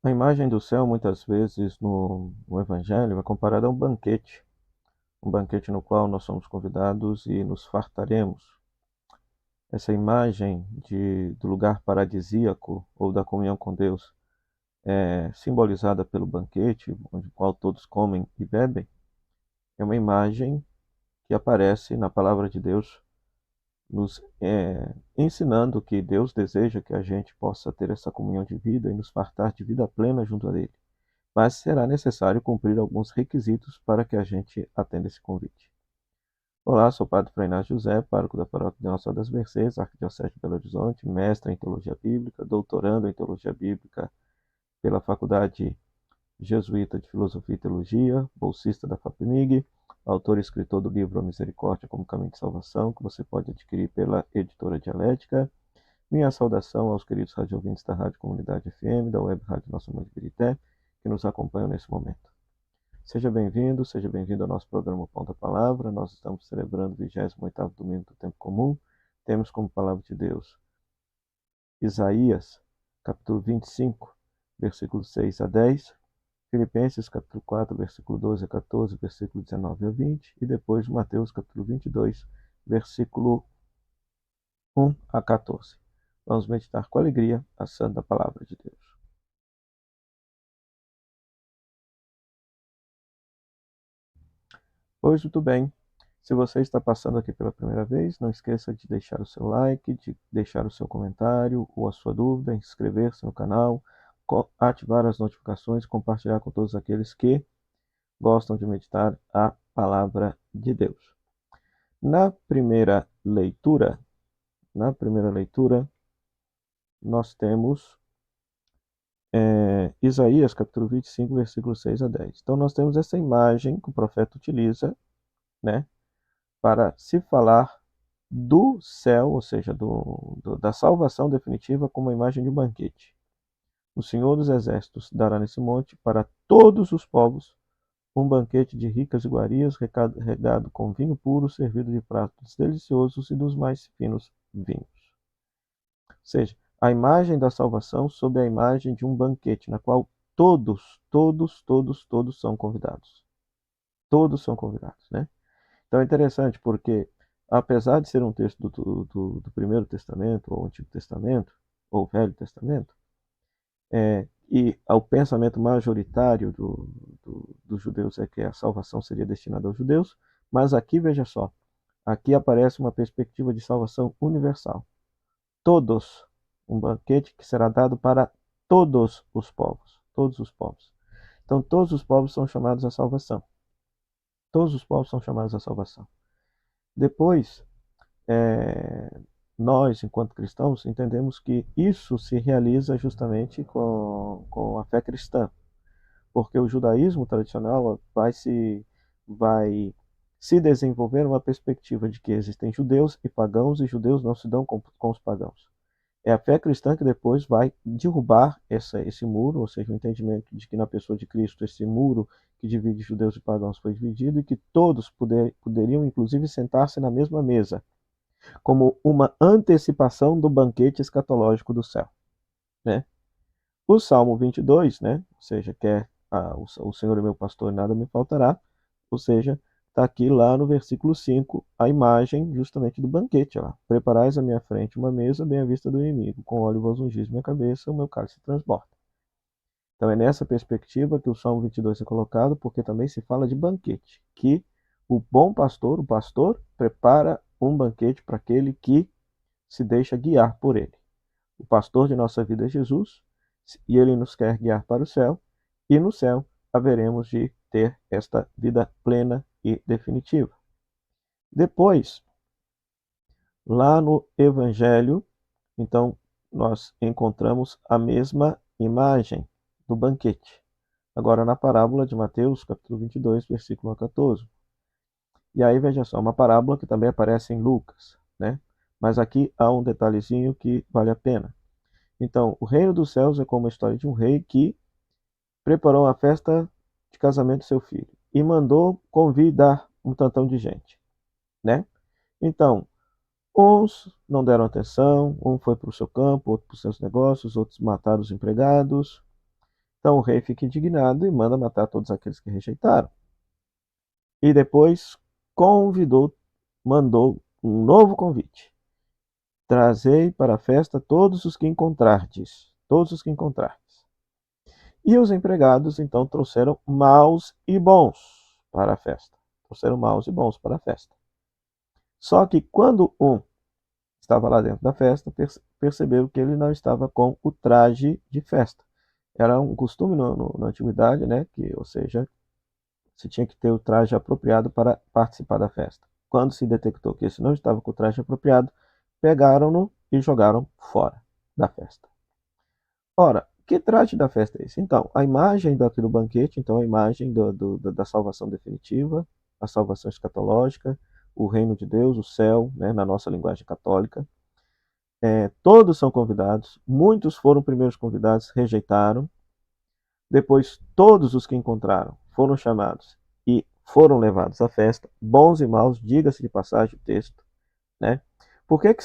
A imagem do céu, muitas vezes no Evangelho, é comparada a um banquete no qual nós somos convidados e nos fartaremos. Essa imagem do lugar paradisíaco ou da comunhão com Deus é simbolizada pelo banquete, onde o qual todos comem e bebem, é uma imagem que aparece na palavra de Deus, nos ensinando que Deus deseja que a gente possa ter essa comunhão de vida e nos fartar de vida plena junto a Ele. Mas será necessário cumprir alguns requisitos para que a gente atenda esse convite. Olá, sou o Padre Frei Inácio José, pároco da Paróquia de Nossa Senhora das Mercês, Arquidiocese de Belo Horizonte, mestre em Teologia Bíblica, doutorando em Teologia Bíblica pela Faculdade Jesuíta de Filosofia e Teologia, bolsista da FAPEMIG, autor e escritor do livro A Misericórdia como Caminho de Salvação, que você pode adquirir pela editora Dialética. Minha saudação aos queridos radiovintes da Rádio Comunidade FM, da Web Rádio Nossa Mãe de Birité, que nos acompanham nesse momento. Seja bem-vindo ao nosso programa Pão da Palavra. Nós estamos celebrando o 28º domingo do tempo comum. Temos como palavra de Deus Isaías, capítulo 25, versículos 6 a 10, Filipenses, capítulo 4, versículo 12 a 14, versículo 19 a 20, e depois Mateus, capítulo 22, versículo 1 a 14. Vamos meditar com alegria a santa palavra de Deus. Pois muito bem. Se você está passando aqui pela primeira vez, não esqueça de deixar o seu like, de deixar o seu comentário ou a sua dúvida, inscrever-se no canal, ativar as notificações e compartilhar com todos aqueles que gostam de meditar a palavra de Deus. Na primeira leitura, nós temos Isaías capítulo 25, versículos 6 a 10. Então nós temos essa imagem que o profeta utiliza, né, para se falar do céu, ou seja, da salvação definitiva, como a imagem de um banquete. O Senhor dos Exércitos dará nesse monte para todos os povos um banquete de ricas iguarias, regado com vinho puro, servido de pratos deliciosos e dos mais finos vinhos. Ou seja, a imagem da salvação sob a imagem de um banquete, na qual todos são convidados. Todos são convidados, né? Então é interessante porque, apesar de ser um texto do Primeiro Testamento, ou Antigo Testamento, ou Velho Testamento, e o pensamento majoritário dos judeus é que a salvação seria destinada aos judeus, mas aqui, veja só, aqui aparece uma perspectiva de salvação universal. Todos, um banquete que será dado para todos os povos, todos os povos. Então todos os povos são chamados à salvação. Todos os povos são chamados à salvação. Depois, nós, enquanto cristãos, entendemos que isso se realiza justamente com a fé cristã, porque o judaísmo tradicional vai se desenvolver numa perspectiva de que existem judeus e pagãos, e judeus não se dão com os pagãos. É a fé cristã que depois vai derrubar esse muro, ou seja, o entendimento de que na pessoa de Cristo esse muro que divide judeus e pagãos foi dividido e que todos poderiam, inclusive, sentar-se na mesma mesa, como uma antecipação do banquete escatológico do céu, né? O Salmo 22, né? Ou seja, o Senhor é meu pastor e nada me faltará, ou seja, está aqui lá no versículo 5, a imagem justamente do banquete. Ó. Preparais à minha frente uma mesa bem à vista do inimigo, com óleo vos ungis minha cabeça, o meu cálice transborda. Então é nessa perspectiva que o Salmo 22 é colocado, porque também se fala de banquete, que o bom pastor, o pastor, prepara um banquete para aquele que se deixa guiar por ele. O pastor de nossa vida é Jesus, e ele nos quer guiar para o céu, e no céu haveremos de ter esta vida plena e definitiva. Depois, lá no Evangelho, então, nós encontramos a mesma imagem do banquete. Agora, na parábola de Mateus, capítulo 22, versículo 14. E aí, veja só, uma parábola que também aparece em Lucas, né? Mas aqui há um detalhezinho que vale a pena. Então, o reino dos céus é como a história de um rei que preparou a festa de casamento do seu filho e mandou convidar um tantão de gente, né? Então, uns não deram atenção, um foi para o seu campo, outro para os seus negócios, outros mataram os empregados, Então o rei fica indignado e manda matar todos aqueles que rejeitaram. E depois mandou um novo convite. Trazei para a festa todos os que encontrardes, todos os que encontrardes. E os empregados então trouxeram maus e bons para a festa. Trouxeram maus e bons para a festa. Só que quando um estava lá dentro da festa, perceberam que ele não estava com o traje de festa. Era um costume na antiguidade, né? Que, ou seja, se tinha que ter o traje apropriado para participar da festa. Quando se detectou que esse não estava com o traje apropriado, pegaram-no e jogaram fora da festa. Ora, que traje da festa é esse? Então, a imagem daquele banquete, então a imagem da salvação definitiva, a salvação escatológica, o reino de Deus, o céu, né, na nossa linguagem católica. Todos são convidados, muitos foram primeiros convidados, rejeitaram. Depois, todos os que encontraram foram chamados e foram levados à festa, bons e maus, diga-se de passagem o texto, né? Por que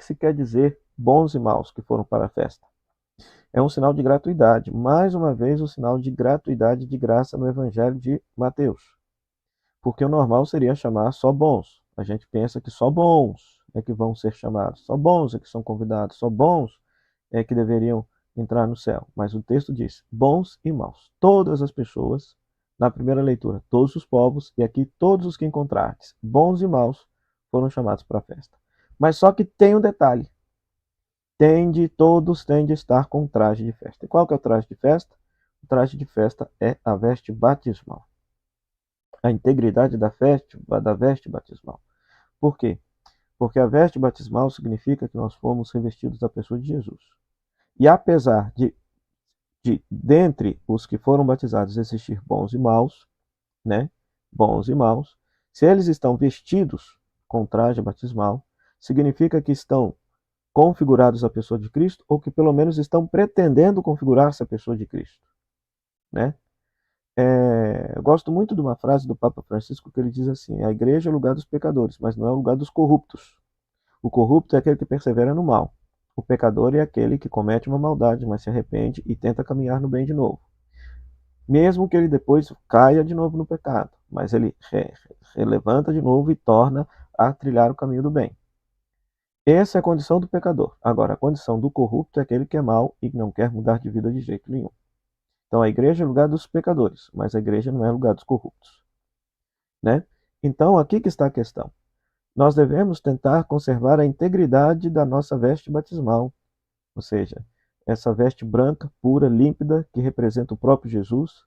se quer dizer bons e maus que foram para a festa? É um sinal de gratuidade, mais uma vez um sinal de gratuidade de graça no Evangelho de Mateus. Porque o normal seria chamar só bons. A gente pensa que só bons é que vão ser chamados, só bons é que são convidados, só bons é que deveriam entrar no céu. Mas o texto diz bons e maus. Todas as pessoas, na primeira leitura, todos os povos, e aqui todos os que encontrardes, bons e maus, foram chamados para a festa. Mas só que tem um detalhe. Todos têm de estar com traje de festa. E qual que é o traje de festa? O traje de festa é a veste batismal. A integridade da veste batismal. Por quê? Porque a veste batismal significa que nós fomos revestidos da pessoa de Jesus. E apesar dentre os que foram batizados existir bons e maus, né? Bons e maus, se eles estão vestidos com traje batismal, significa que estão configurados à pessoa de Cristo ou que pelo menos estão pretendendo configurar-se à pessoa de Cristo, né? Eu gosto muito de uma frase do Papa Francisco que ele diz assim: a igreja é o lugar dos pecadores, mas não é o lugar dos corruptos. O corrupto é aquele que persevera no mal. O pecador é aquele que comete uma maldade, mas se arrepende e tenta caminhar no bem de novo. Mesmo que ele depois caia de novo no pecado, mas ele relevanta de novo e torna a trilhar o caminho do bem. Essa é a condição do pecador. Agora, a condição do corrupto é aquele que é mau e não quer mudar de vida de jeito nenhum. Então, a igreja é lugar dos pecadores, mas a igreja não é lugar dos corruptos, né? Então, aqui que está a questão. Nós devemos tentar conservar a integridade da nossa veste batismal, ou seja, essa veste branca, pura, límpida, que representa o próprio Jesus,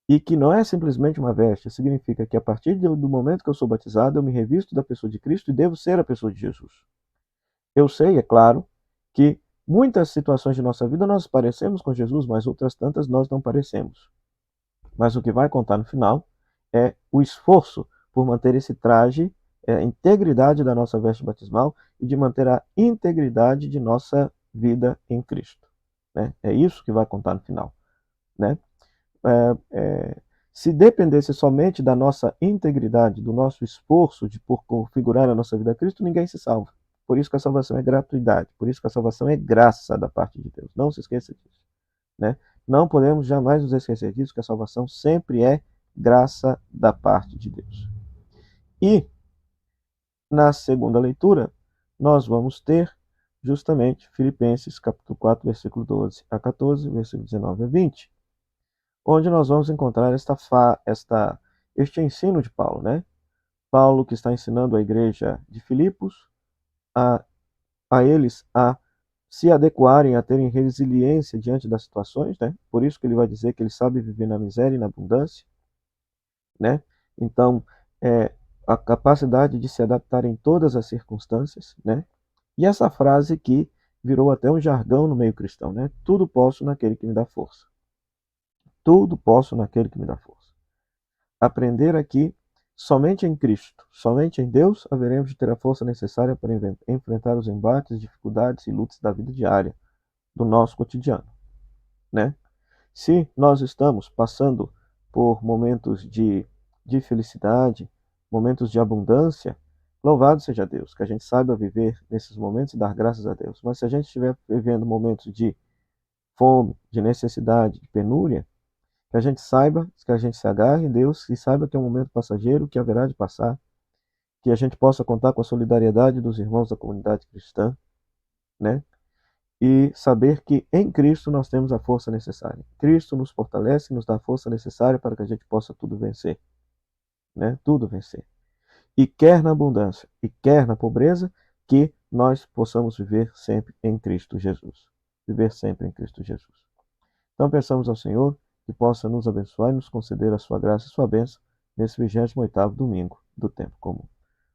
e que não é simplesmente uma veste, significa que a partir do momento que eu sou batizado, eu me revisto da pessoa de Cristo e devo ser a pessoa de Jesus. Eu sei, é claro, que muitas situações de nossa vida nós parecemos com Jesus, mas outras tantas nós não parecemos. Mas o que vai contar no final é o esforço por manter esse traje, a integridade da nossa veste batismal e de manter a integridade de nossa vida em Cristo, né? É isso que vai contar no final, né? É, é, Se dependesse somente da nossa integridade, do nosso esforço por configurar a nossa vida a Cristo, ninguém se salva. Por isso que a salvação é gratuidade, por isso que a salvação é graça da parte de Deus. Não se esqueça disso, né? Não podemos jamais nos esquecer disso, que a salvação sempre é graça da parte de Deus. E na segunda leitura, nós vamos ter justamente Filipenses capítulo 4, versículo 12 a 14, versículo 19 a 20, onde nós vamos encontrar este ensino de Paulo, né? Paulo que está ensinando a igreja de Filipos a, a eles a se adequarem, a terem resiliência diante das situações, né? Por isso que ele vai dizer que ele sabe viver na miséria e na abundância, né? Então, a capacidade de se adaptar em todas as circunstâncias, né? E essa frase que virou até um jargão no meio cristão, né? Tudo posso naquele que me dá força. Tudo posso naquele que me dá força. Aprender aqui, somente em Cristo, somente em Deus, haveremos de ter a força necessária para enfrentar os embates, dificuldades e lutas da vida diária, do nosso cotidiano, né? Se nós estamos passando por momentos de felicidade, momentos de abundância, louvado seja Deus, que a gente saiba viver nesses momentos e dar graças a Deus. Mas se a gente estiver vivendo momentos de fome, de necessidade, de penúria, que a gente saiba, que a gente se agarre em Deus e saiba que é um momento passageiro, que haverá de passar, que a gente possa contar com a solidariedade dos irmãos da comunidade cristã, né? E saber que em Cristo nós temos a força necessária. Cristo nos fortalece, nos dá a força necessária para que a gente possa tudo vencer, né? Tudo vencer. E quer na abundância, e quer na pobreza, que nós possamos viver sempre em Cristo Jesus. Viver sempre em Cristo Jesus. Então peçamos ao Senhor que possa nos abençoar e nos conceder a sua graça e sua bênção nesse 28º domingo do tempo comum.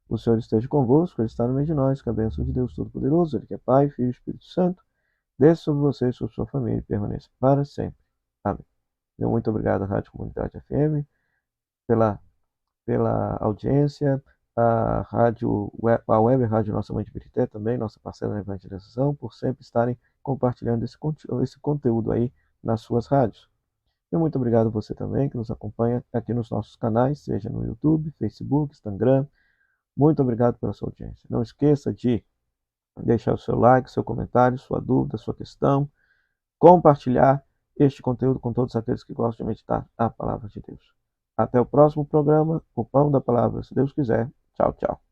O Senhor esteja convosco, Ele está no meio de nós, que a bênção de Deus Todo-Poderoso, Ele que é Pai, Filho e Espírito Santo, desça sobre você e sobre sua família e permaneça para sempre. Amém. Meu muito obrigado à Rádio Comunidade FM pela audiência, a Web Rádio Nossa Mãe de Birité também, nossa parceira na evangelização, por sempre estarem compartilhando esse conteúdo aí nas suas rádios. E muito obrigado a você também que nos acompanha aqui nos nossos canais, seja no YouTube, Facebook, Instagram. Muito obrigado pela sua audiência. Não esqueça de deixar o seu like, seu comentário, sua dúvida, sua questão, compartilhar este conteúdo com todos aqueles que gostam de meditar a palavra de Deus. Até o próximo programa, o Pão da Palavra, se Deus quiser. Tchau, tchau.